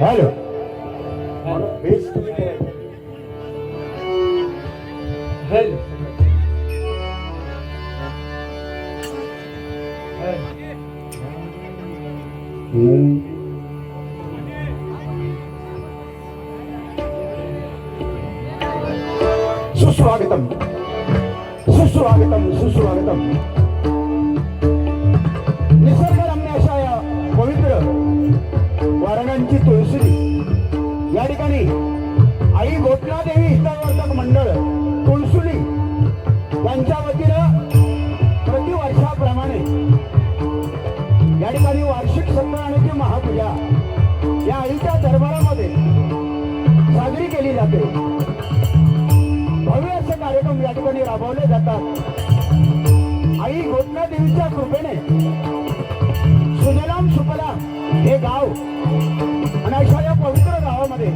Hello base तुम्ही करायचं. Hello सुस्वागतम सुस्वागतम सुस्वागतम. निसर्गरम्य अशा या पवित्र वारणांची तुळशी या ठिकाणी आई गोटला देवी हितवर्धक मंडळ तुळसुली यांच्या वतीनं प्रतिवर्षाप्रमाणे या ठिकाणी वार्षिक सत्यनारायणाची महापूजा या आईच्या दरबारामध्ये साजरी केली जाते. भव्य असे कार्यक्रम या ठिकाणी राबवले जातात. आई गोटला देवीच्या कृपेने सुजलाम सुफलाम हे गाव आणि अशा या पवित्र गावामध्ये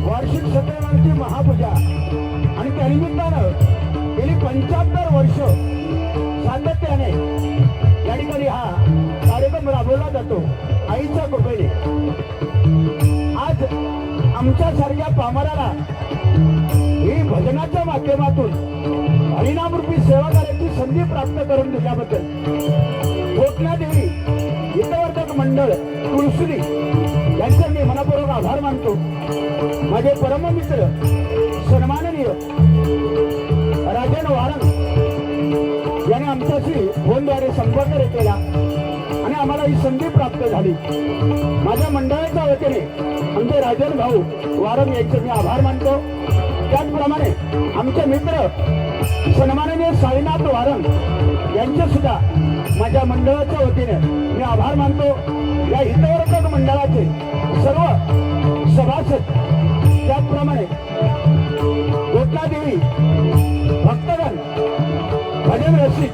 वार्षिक सत्यनारायणाची महापूजा आणि त्यानिमित्तानं गेली 75 वर्ष सातत्याने या ठिकाणी हा कार्यक्रम राबवला जातो आईच्या कृपेने. आज आमच्यासारख्या पामराला ही भजनाच्या माध्यमातून हरिनामरूपी सेवा करण्याची संधी प्राप्त करून दिल्याबद्दल गोटला देवी हितवर्धक मंडळ तुळसुली यांचे मी मनपूर्वक आभार मानतो. माझे परममित्र सन्माननीय राजन वारंग यांनी आमच्याशी फोनद्वारे संपर्क केला आणि आम्हाला ही संधी प्राप्त झाली. माझ्या मंडळाच्या वतीने आमचे राजन भाऊ वारंग यांचे मी आभार मानतो. त्याचप्रमाणे आमचे मित्र सन्माननीय साईनाथ वारंग यांचे सुद्धा माझ्या मंडळाच्या वतीने मी आभार मानतो. या हितवर्धक मंडळाचे सर्व सभासद त्याचप्रमाणे गोटला देवी भक्तगण भजन रसिक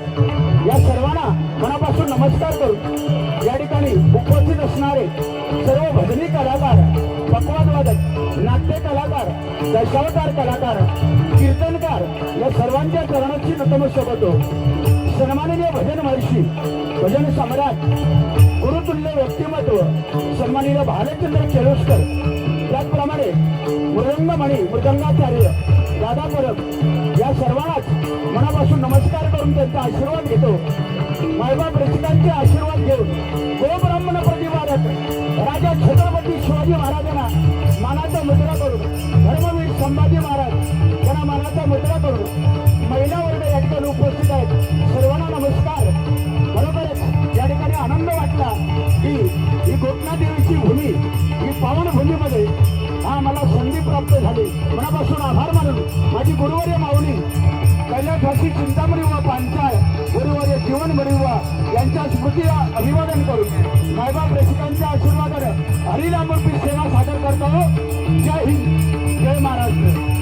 या सर्वांना मनापासून नमस्कार करून या ठिकाणी उपस्थित असणारे सर्व भजनी कलाकार, पक्वादवादक, नाट्य कलाकार, दशावतार कलाकार, कीर्तनकार या सर्वांच्या चरणाची नतमस्तक होतो. सन्माननीय भजन महर्षी, भजन सम्राट, गुरुतुल्य व्यक्तिमत्व सन्माननीय भालचंद्र केळुसकर, त्याचप्रमाणे मृदंगमणी मृदंगाचार्य दादा परब या सर्वांनाच मनापासून नमस्कार करून त्यांचा आशीर्वाद घेतो. मायबाप रसिकांचे आशीर्वाद घेऊन गोब्राह्मण प्रतिपादक राजा छत्रपती शिवाजी महाराजांना मानाचा मुद्रा करून, धर्मवीर संभाजी महाराज यांना मानाचा मुद्रा करून महिला वर्ग या ठिकाणी उपस्थित आहेत. सर्वांना नमस्कार. बरोबरच या ठिकाणी आनंद वाटला की ही गोटला देवीची भूमी, ही पावन भूमीमध्ये हा मला संधी प्राप्त झाली. मनापासून आभार मानून माझी गुरुवर्य माऊली कैलासवासी चिंतामणी व पांचाळ गुरुवर्य लक्ष्मण बडुआ यांच्या स्मृतीला अभिवादन करून मायबाप रसिकांच्या आशीर्वादानं हरिनामरूपी सेवा सादर करतो. जय हिंद, जय महाराष्ट्र.